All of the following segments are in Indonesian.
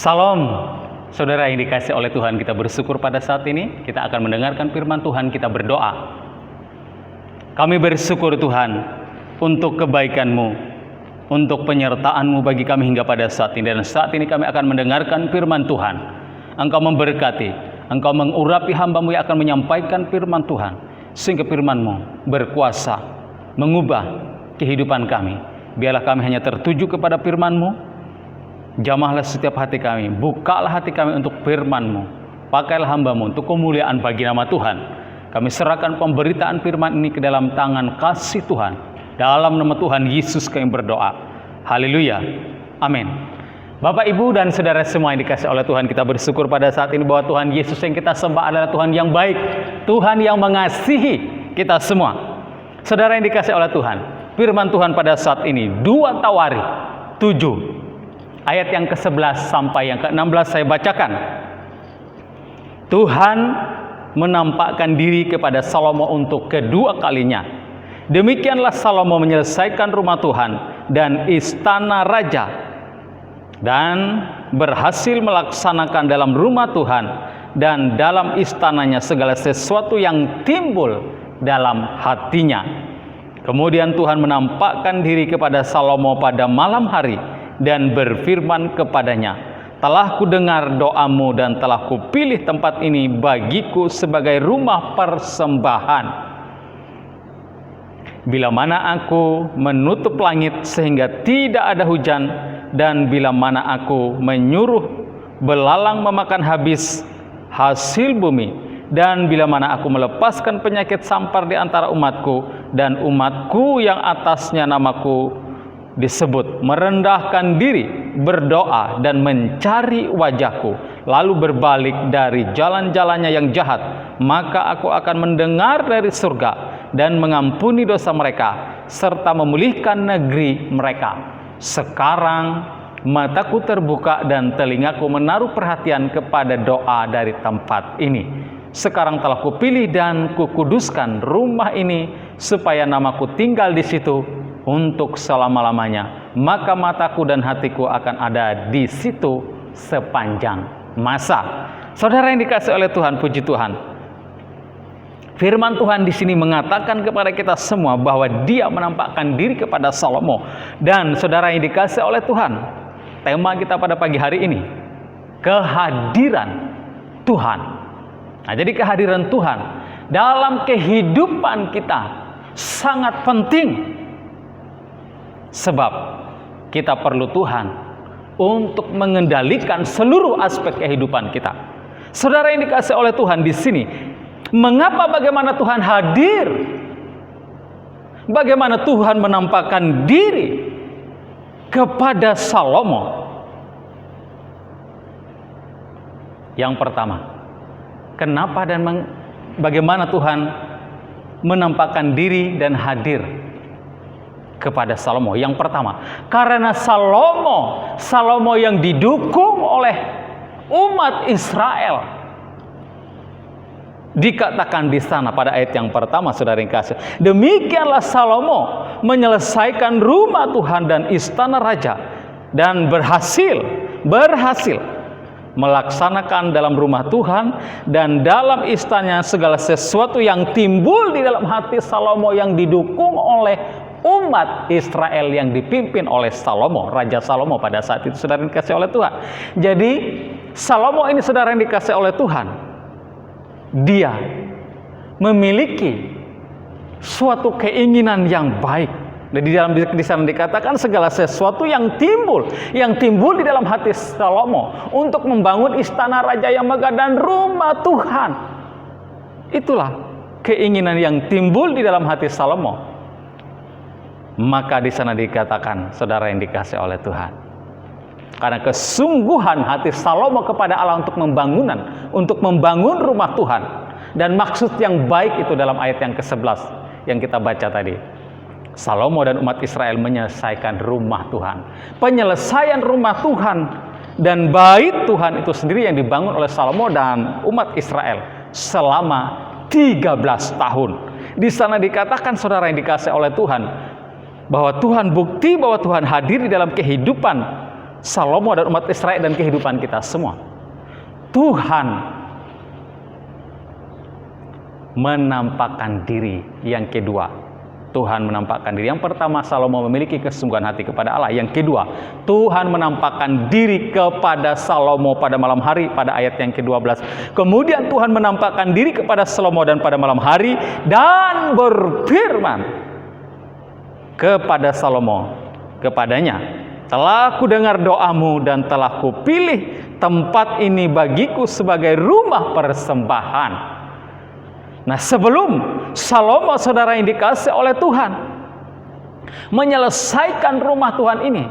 Salam, saudara yang dikasih oleh Tuhan, kita bersyukur pada saat ini kita akan mendengarkan firman Tuhan, kita berdoa. Kami bersyukur Tuhan untuk kebaikan-Mu, untuk penyertaan-Mu bagi kami hingga pada saat ini. Dan saat ini kami akan mendengarkan firman Tuhan. Engkau memberkati, Engkau mengurapi hamba-Mu yang akan menyampaikan firman Tuhan, sehingga firman-Mu berkuasa mengubah kehidupan kami. Biarlah kami hanya tertuju kepada firman-Mu. Jamahlah setiap hati kami, bukalah hati kami untuk firman-Mu. Pakailah hamba-Mu untuk kemuliaan bagi nama Tuhan. Kami serahkan pemberitaan firman ini ke dalam tangan kasih Tuhan. Dalam nama Tuhan Yesus kami berdoa. Haleluya. Amin. Bapak, Ibu, dan saudara semua yang dikasih oleh Tuhan, kita bersyukur pada saat ini bahwa Tuhan Yesus yang kita sembah adalah Tuhan yang baik, Tuhan yang mengasihi kita semua. Saudara yang dikasih oleh Tuhan, firman Tuhan pada saat ini 2 Tawari 7 ayat yang ke-11 sampai yang ke-16 saya bacakan. Tuhan menampakkan diri kepada Salomo untuk kedua kalinya. Demikianlah Salomo menyelesaikan rumah Tuhan dan istana raja, dan berhasil melaksanakan dalam rumah Tuhan dan dalam istananya segala sesuatu yang timbul dalam hatinya. Kemudian Tuhan menampakkan diri kepada Salomo pada malam hari dan berfirman kepadanya, "Telah kudengar doamu dan telah kupilih tempat ini bagiku sebagai rumah persembahan. Bila mana aku menutup langit sehingga tidak ada hujan, dan bila mana aku menyuruh belalang memakan habis hasil bumi, dan bila mana aku melepaskan penyakit sampar di antara umatku, dan umatku yang atasnya namaku disebut merendahkan diri, berdoa dan mencari wajahku, lalu berbalik dari jalan-jalannya yang jahat, maka aku akan mendengar dari surga dan mengampuni dosa mereka serta memulihkan negeri mereka. Sekarang mataku terbuka dan telingaku menaruh perhatian kepada doa dari tempat ini. Sekarang telah kupilih dan kukuduskan rumah ini supaya namaku tinggal di situ untuk selama-lamanya, maka mataku dan hatiku akan ada di situ sepanjang masa." Saudara yang dikasih oleh Tuhan, puji Tuhan. Firman Tuhan di sini mengatakan kepada kita semua bahwa Dia menampakkan diri kepada Salomo. Dan saudara yang dikasih oleh Tuhan, tema kita pada pagi hari ini, kehadiran Tuhan. Nah, jadi kehadiran Tuhan dalam kehidupan kita sangat penting. Sebab kita perlu Tuhan untuk mengendalikan seluruh aspek kehidupan kita. Saudara yang dikasih oleh Tuhan di sini, bagaimana Tuhan hadir? Bagaimana Tuhan menampakkan diri kepada Salomo? Yang pertama, kenapa dan bagaimana Tuhan menampakkan diri dan hadir kepada Salomo? Yang pertama, karena Salomo yang didukung oleh umat Israel. Dikatakan di sana pada ayat yang pertama, saudara yang kasih, demikianlah Salomo menyelesaikan rumah Tuhan dan istana raja, dan berhasil melaksanakan dalam rumah Tuhan dan dalam istananya segala sesuatu yang timbul di dalam hati Salomo yang didukung oleh umat Israel yang dipimpin oleh Salomo, Raja Salomo pada saat itu, saudara yang dikasih oleh Tuhan. Jadi Salomo ini, saudara yang dikasih oleh Tuhan, dia memiliki suatu keinginan yang baik. Dan di sana dikatakan segala sesuatu yang timbul di dalam hati Salomo untuk membangun istana raja yang megah dan rumah Tuhan. Itulah keinginan yang timbul di dalam hati Salomo. Maka di sana dikatakan, saudara yang dikasih oleh Tuhan, karena kesungguhan hati Salomo kepada Allah untuk membangun rumah Tuhan, dan maksud yang baik itu dalam ayat yang ke-11 yang kita baca tadi. Salomo dan umat Israel menyelesaikan rumah Tuhan. Penyelesaian rumah Tuhan dan bait Tuhan itu sendiri yang dibangun oleh Salomo dan umat Israel selama 13 tahun. Di sana dikatakan, saudara yang dikasih oleh Tuhan, bahwa Tuhan bukti bahwa Tuhan hadir di dalam kehidupan Salomo dan umat Israel dan kehidupan kita semua. Tuhan menampakkan diri yang kedua. Tuhan menampakkan diri. Yang pertama, Salomo memiliki kesungguhan hati kepada Allah. Yang kedua, Tuhan menampakkan diri kepada Salomo pada malam hari pada ayat yang ke-12. Kemudian Tuhan menampakkan diri kepada Salomo dan pada malam hari dan berfirman kepada Salomo, kepadanya, telah kudengar doamu dan telah kupilih tempat ini bagiku sebagai rumah persembahan. Nah, sebelum Salomo, saudara yang dikasihi oleh Tuhan, menyelesaikan rumah Tuhan ini,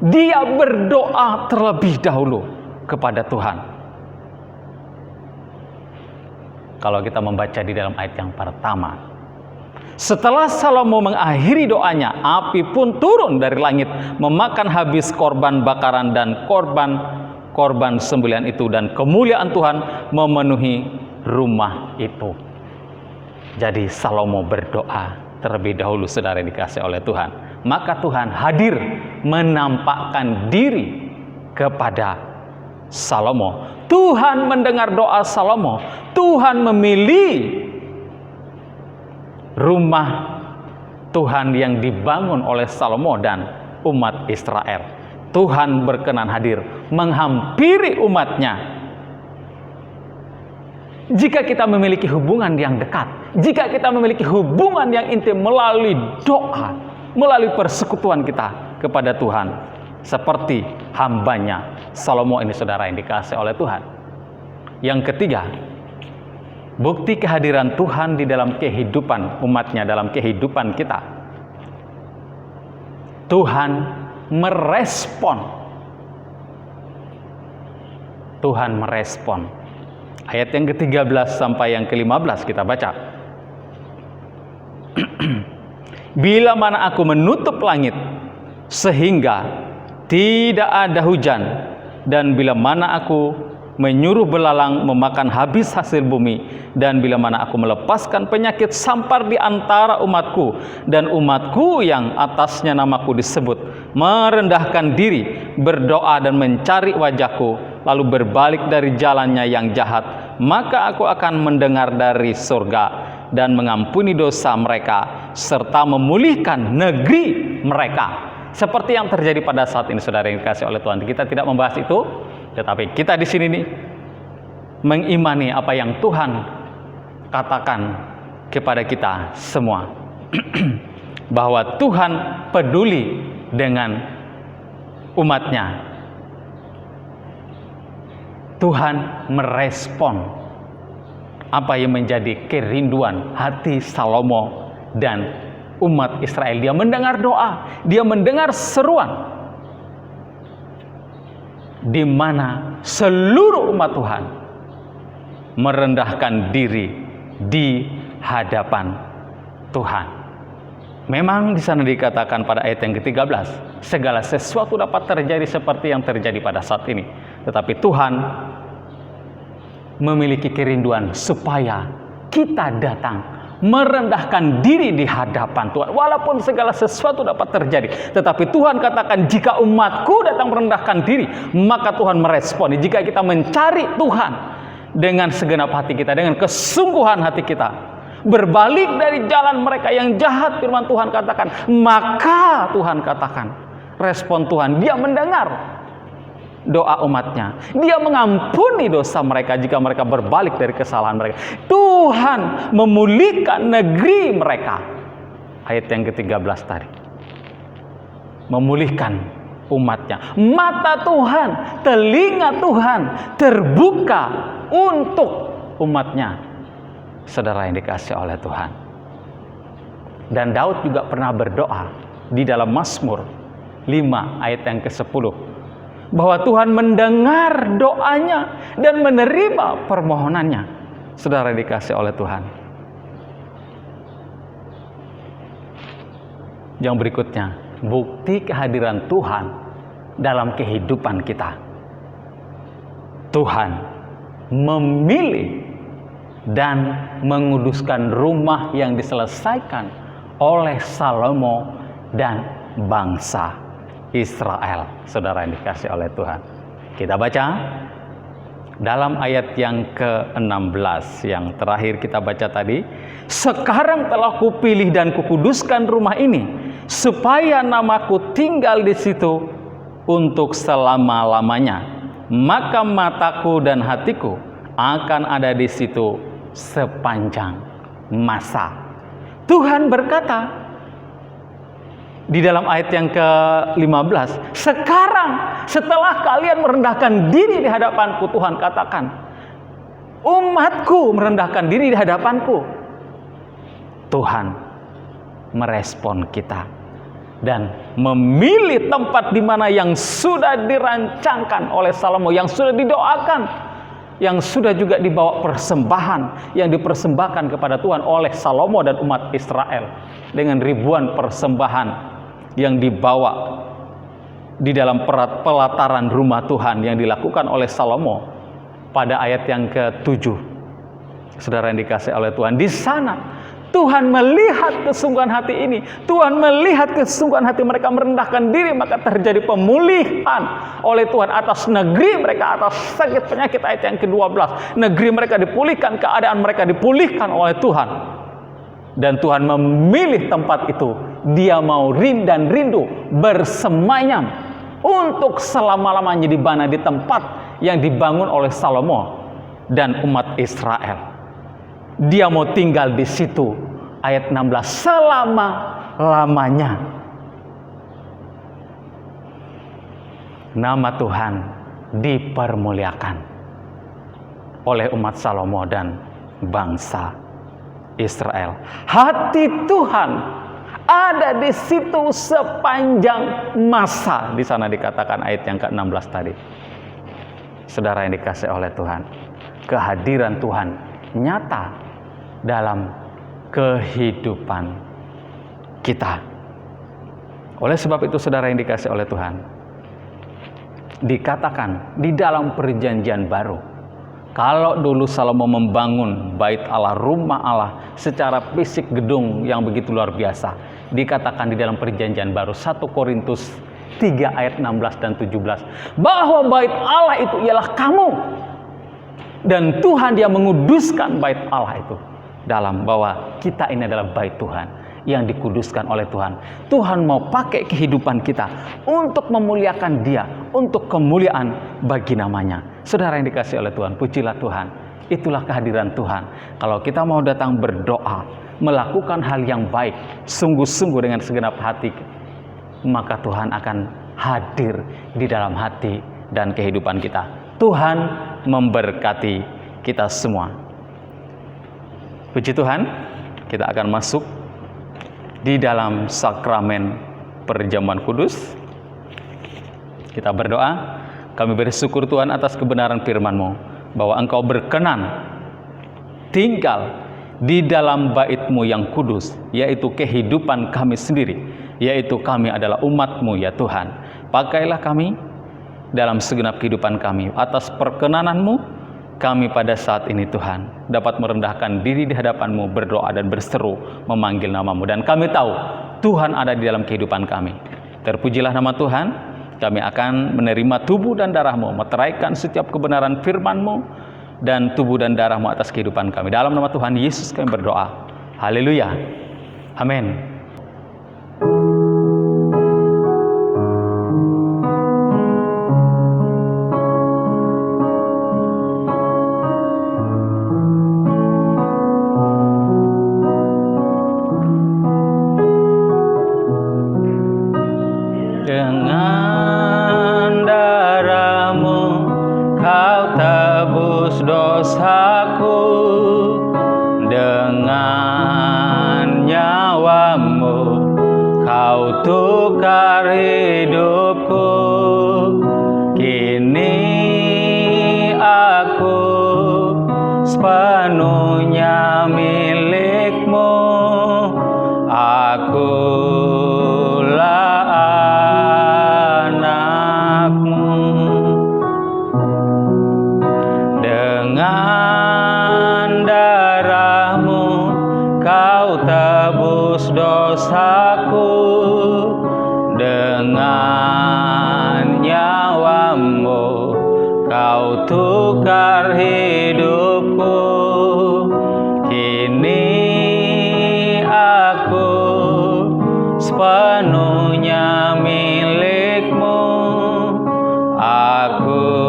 dia berdoa terlebih dahulu kepada Tuhan. Kalau kita membaca di dalam ayat yang pertama, setelah Salomo mengakhiri doanya, api pun turun dari langit memakan habis korban bakaran dan korban sembelihan itu, dan kemuliaan Tuhan memenuhi rumah itu. Jadi Salomo berdoa terlebih dahulu, saudara dikasih oleh Tuhan. Maka Tuhan hadir menampakkan diri kepada Salomo. Tuhan mendengar doa Salomo. Tuhan memilih rumah Tuhan yang dibangun oleh Salomo dan umat Israel. Tuhan berkenan hadir menghampiri umatnya. Jika kita memiliki hubungan yang dekat, jika kita memiliki hubungan yang intim melalui doa, melalui persekutuan kita kepada Tuhan, seperti hambanya Salomo ini, saudara yang dikasihi oleh Tuhan. Yang ketiga, bukti kehadiran Tuhan di dalam kehidupan umatnya, dalam kehidupan kita. Tuhan merespon. Tuhan merespon. Ayat yang ke-13 sampai yang ke-15 kita baca. Bila mana aku menutup langit sehingga tidak ada hujan, dan bila mana aku menyuruh belalang memakan habis hasil bumi, dan bila mana aku melepaskan penyakit sampar di antara umatku, dan umatku yang atasnya namaku disebut merendahkan diri, berdoa dan mencari wajahku, lalu berbalik dari jalannya yang jahat, maka aku akan mendengar dari surga dan mengampuni dosa mereka serta memulihkan negeri mereka. Seperti yang terjadi pada saat ini, saudara yang dikasihi oleh Tuhan. Kita tidak membahas itu, tetapi kita di sini nih mengimani apa yang Tuhan katakan kepada kita semua. Bahwa Tuhan peduli dengan umatnya. Tuhan merespon apa yang menjadi kerinduan hati Salomo dan umat Israel. Dia mendengar doa, dia mendengar seruan, di mana seluruh umat Tuhan merendahkan diri di hadapan Tuhan. Memang di sana dikatakan pada ayat yang ke-13, segala sesuatu dapat terjadi seperti yang terjadi pada saat ini. Tetapi Tuhan memiliki kerinduan supaya kita datang merendahkan diri di hadapan Tuhan. Walaupun segala sesuatu dapat terjadi, tetapi Tuhan katakan, jika umatku datang merendahkan diri, maka Tuhan merespon. Jika kita mencari Tuhan dengan segenap hati kita, dengan kesungguhan hati kita, berbalik dari jalan mereka yang jahat, firman Tuhan katakan, maka Tuhan katakan, respon Tuhan, dia mendengar doa umatnya, dia mengampuni dosa mereka jika mereka berbalik dari kesalahan mereka. Tuhan memulihkan negeri mereka. Ayat yang ke-13 tadi, memulihkan umatnya. Mata Tuhan, telinga Tuhan terbuka untuk umatnya, saudara yang dikasihi oleh Tuhan. Dan Daud juga pernah berdoa di dalam Mazmur 5 ayat yang ke-10, bahwa Tuhan mendengar doanya dan menerima permohonannya, saudara dikasihi oleh Tuhan. Yang berikutnya, bukti kehadiran Tuhan dalam kehidupan kita. Tuhan memilih dan menguduskan rumah yang diselesaikan oleh Salomo dan bangsa Israel. Saudara yang dikasih oleh Tuhan, kita baca dalam ayat yang ke-16 yang terakhir kita baca tadi. Sekarang telah kupilih dan kukuduskan rumah ini, supaya namaku tinggal di situ untuk selama-lamanya. Maka mataku dan hatiku akan ada di situ sepanjang masa. Tuhan berkata di dalam ayat yang ke-15, sekarang setelah kalian merendahkan diri di hadapanku, Tuhan katakan, umatku merendahkan diri di hadapanku. Tuhan merespon kita dan memilih tempat di mana yang sudah dirancangkan oleh Salomo, yang sudah didoakan, yang sudah juga dibawa persembahan, yang dipersembahkan kepada Tuhan oleh Salomo dan umat Israel dengan ribuan persembahan yang dibawa di dalam pelataran rumah Tuhan yang dilakukan oleh Salomo pada ayat yang ke-7. Saudara yang dikasih oleh Tuhan, di sana Tuhan melihat kesungguhan hati ini. Tuhan melihat kesungguhan hati mereka merendahkan diri, maka terjadi pemulihan oleh Tuhan atas negeri mereka, atas sakit penyakit. Ayat yang ke-12, negeri mereka dipulihkan, keadaan mereka dipulihkan oleh Tuhan. Dan Tuhan memilih tempat itu. Dia mau rindu bersemayam untuk selama-lamanya di mana, di tempat yang dibangun oleh Salomo dan umat Israel. Dia mau tinggal di situ. Ayat 16, selama-lamanya. Nama Tuhan dipermuliakan oleh umat Salomo dan bangsa Israel. Hati Tuhan ada di situ sepanjang masa. Di sana dikatakan ayat yang ke-16 tadi. Saudara yang dikasih oleh Tuhan, kehadiran Tuhan nyata dalam kehidupan kita. Oleh sebab itu, saudara yang dikasih oleh Tuhan, dikatakan di dalam perjanjian baru, kalau dulu Salomo membangun bait Allah, rumah Allah secara fisik, gedung yang begitu luar biasa, dikatakan di dalam perjanjian baru 1 Korintus 3 ayat 16 dan 17, bahwa bait Allah itu ialah kamu. Dan Tuhan dia menguduskan bait Allah itu, dalam bahwa kita ini adalah bait Tuhan yang dikuduskan oleh Tuhan. Tuhan mau pakai kehidupan kita untuk memuliakan Dia, untuk kemuliaan bagi namanya. Saudara yang dikasih oleh Tuhan, pujilah Tuhan. Itulah kehadiran Tuhan. Kalau kita mau datang berdoa, melakukan hal yang baik, sungguh-sungguh dengan segenap hati, maka Tuhan akan hadir di dalam hati dan kehidupan kita. Tuhan memberkati kita semua. Puji Tuhan, kita akan masuk di dalam sakramen perjamuan kudus. Kita berdoa. Kami bersyukur Tuhan atas kebenaran firman-Mu, bahwa Engkau berkenan tinggal di dalam bait-Mu yang kudus, yaitu kehidupan kami sendiri, yaitu kami adalah umat-Mu ya Tuhan. Pakailah kami dalam segenap kehidupan kami. Atas perkenanan-Mu, kami pada saat ini Tuhan dapat merendahkan diri di hadapan-Mu, berdoa dan berseru memanggil nama-Mu. Dan kami tahu Tuhan ada di dalam kehidupan kami. Terpujilah nama Tuhan. Kami akan menerima tubuh dan darah-Mu, meteraikan setiap kebenaran firman-Mu dan tubuh dan darah-Mu atas kehidupan kami. Dalam nama Tuhan Yesus kami berdoa. Haleluya. Amin. Dengan darah-Mu Kau tebus dosaku, dengan nyawa-Mu Kau tukar hidupku. Kini aku sepenuhnya milik-Mu. Akulah anak-Mu. Dengan darah-Mu Kau tebus dosaku, dengan nyawamu kau tukar hidupku. Kini aku sepenuhnya milikmu. Akulah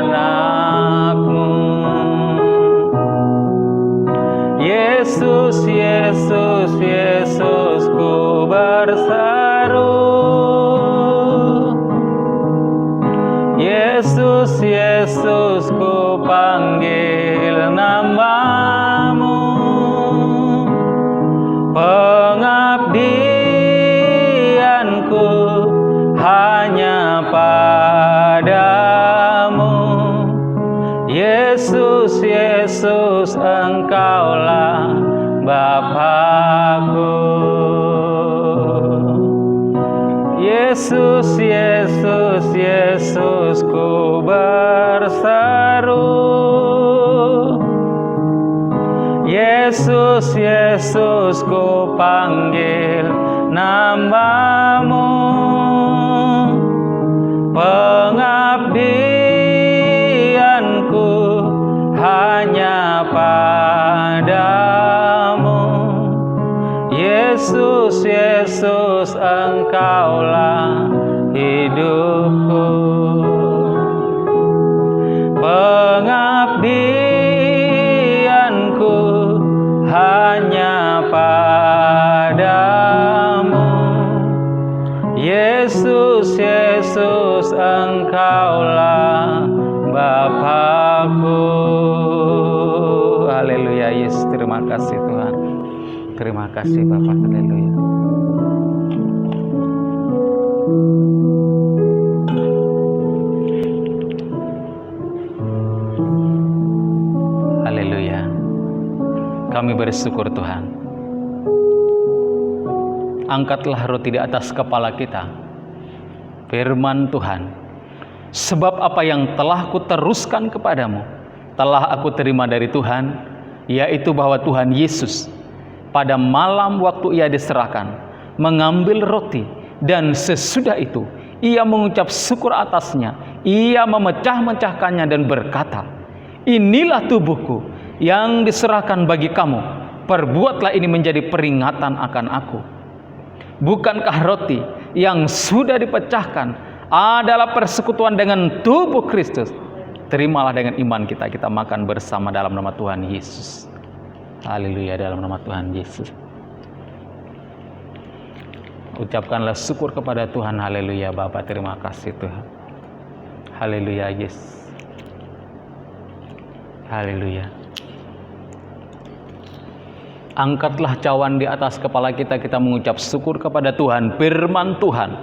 anakmu. Yesus, Yesus, Yesus, ku berseru. Yesus, Yesus, ku panggil namamu. Pengabdianku hanya padamu. Yesus, Yesus, Engkaulah Bapakku. Yesus, Yesus, Yesus, ku berseru. Yesus, Yesus, ku panggil namamu. Pengabdianku hanya padamu. Yesus, Yesus, Engkaulah hidupku. Pengabdianku hanya padamu. Yesus, Yesus, Engkaulah Bapakku. Haleluya, Yesus, terima kasih Tuhan. Terima kasih Bapak. Haleluya. Haleluya. Kami bersyukur Tuhan. Angkatlah roti di atas kepala kita. Firman Tuhan. Sebab apa yang telah kuteruskan kepadamu, telah aku terima dari Tuhan, yaitu bahwa Tuhan Yesus pada malam waktu ia diserahkan, mengambil roti, dan sesudah itu ia mengucap syukur atasnya, ia memecah-mecahkannya dan berkata, inilah tubuhku yang diserahkan bagi kamu, perbuatlah ini menjadi peringatan akan aku. Bukankah roti yang sudah dipecahkan adalah persekutuan dengan tubuh Kristus? Terimalah dengan iman kita, kita makan bersama dalam nama Tuhan Yesus. Haleluya, dalam nama Tuhan Yesus. Ucapkanlah syukur kepada Tuhan. Haleluya Bapa, terima kasih Tuhan. Haleluya Yesus. Haleluya. Angkatlah cawan di atas kepala kita, kita mengucap syukur kepada Tuhan. Firman Tuhan,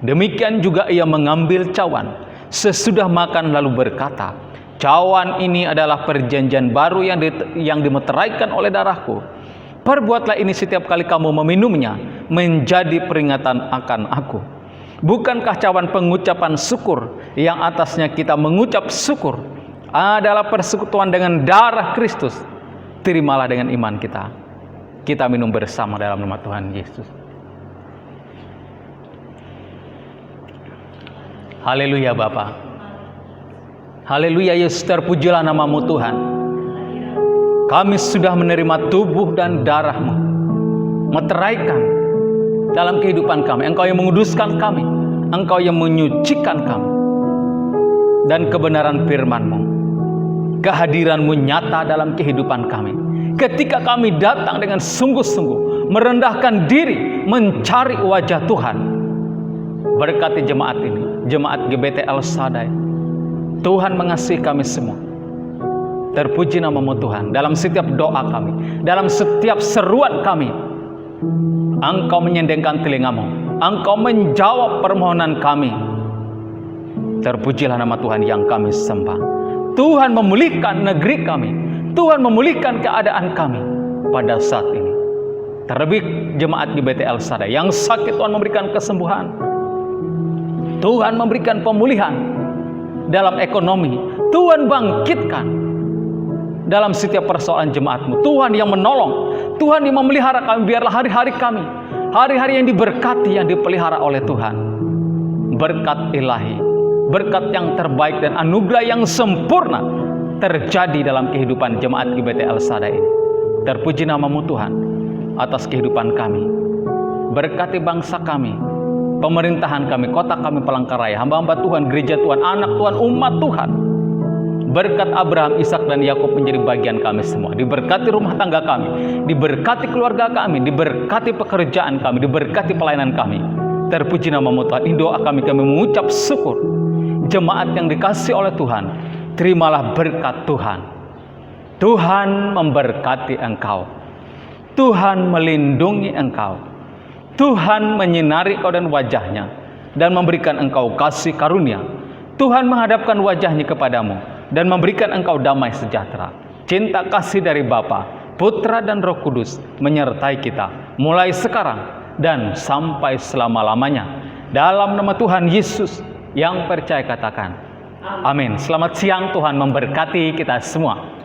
demikian juga ia mengambil cawan sesudah makan lalu berkata, cawan ini adalah perjanjian baru yang dimeteraikan oleh darahku. Perbuatlah ini setiap kali kamu meminumnya, menjadi peringatan akan aku. Bukankah cawan pengucapan syukur yang atasnya kita mengucap syukur adalah persekutuan dengan darah Kristus? Terimalah dengan iman kita. Kita minum bersama dalam nama Tuhan Yesus. Haleluya Bapa. Haleluya Yesus, terpujilah namamu Tuhan. Kami sudah menerima tubuh dan darah-Mu, meteraikan dalam kehidupan kami. Engkau yang menguduskan kami, Engkau yang menyucikan kami. Dan kebenaran firman-Mu, kehadiran-Mu nyata dalam kehidupan kami. Ketika kami datang dengan sungguh-sungguh, merendahkan diri, mencari wajah Tuhan. Berkati jemaat ini, jemaat GBT El Shaddai. Tuhan mengasihi kami semua. Terpuji namamu Tuhan. Dalam setiap doa kami, dalam setiap seruan kami, Engkau menyendengkan telingamu, Engkau menjawab permohonan kami. Terpujilah nama Tuhan yang kami sembah. Tuhan memulihkan negeri kami, Tuhan memulihkan keadaan kami pada saat ini. Terlebih jemaat GBT El Shaddai yang sakit, Tuhan memberikan kesembuhan. Tuhan memberikan pemulihan dalam ekonomi. Tuhan bangkitkan dalam setiap persoalan jemaat-Mu. Tuhan yang menolong, Tuhan yang memelihara kami. Biarlah hari-hari kami, hari-hari yang diberkati, yang dipelihara oleh Tuhan. Berkat ilahi, berkat yang terbaik dan anugerah yang sempurna terjadi dalam kehidupan jemaat GBT El Shaddai ini. Terpuji nama-Mu Tuhan atas kehidupan kami. Berkati bangsa kami, pemerintahan kami, kota kami Palangkaraya, hamba-hamba Tuhan, gereja Tuhan, anak Tuhan, umat Tuhan. Berkat Abraham, Ishak dan Yakub menjadi bagian kami semua. Diberkati rumah tangga kami, diberkati keluarga kami, diberkati pekerjaan kami, diberkati pelayanan kami. Terpuji nama-Mu Tuhan. Ini doa kami mengucap syukur. Jemaat yang dikasih oleh Tuhan, terimalah berkat Tuhan. Tuhan memberkati engkau. Tuhan melindungi engkau. Tuhan menyinari kau dan wajahnya dan memberikan engkau kasih karunia. Tuhan menghadapkan wajahnya kepadamu dan memberikan engkau damai sejahtera. Cinta kasih dari Bapa, Putra dan Roh Kudus menyertai kita mulai sekarang dan sampai selama-lamanya. Dalam nama Tuhan Yesus yang percaya katakan amin. Selamat siang, Tuhan memberkati kita semua.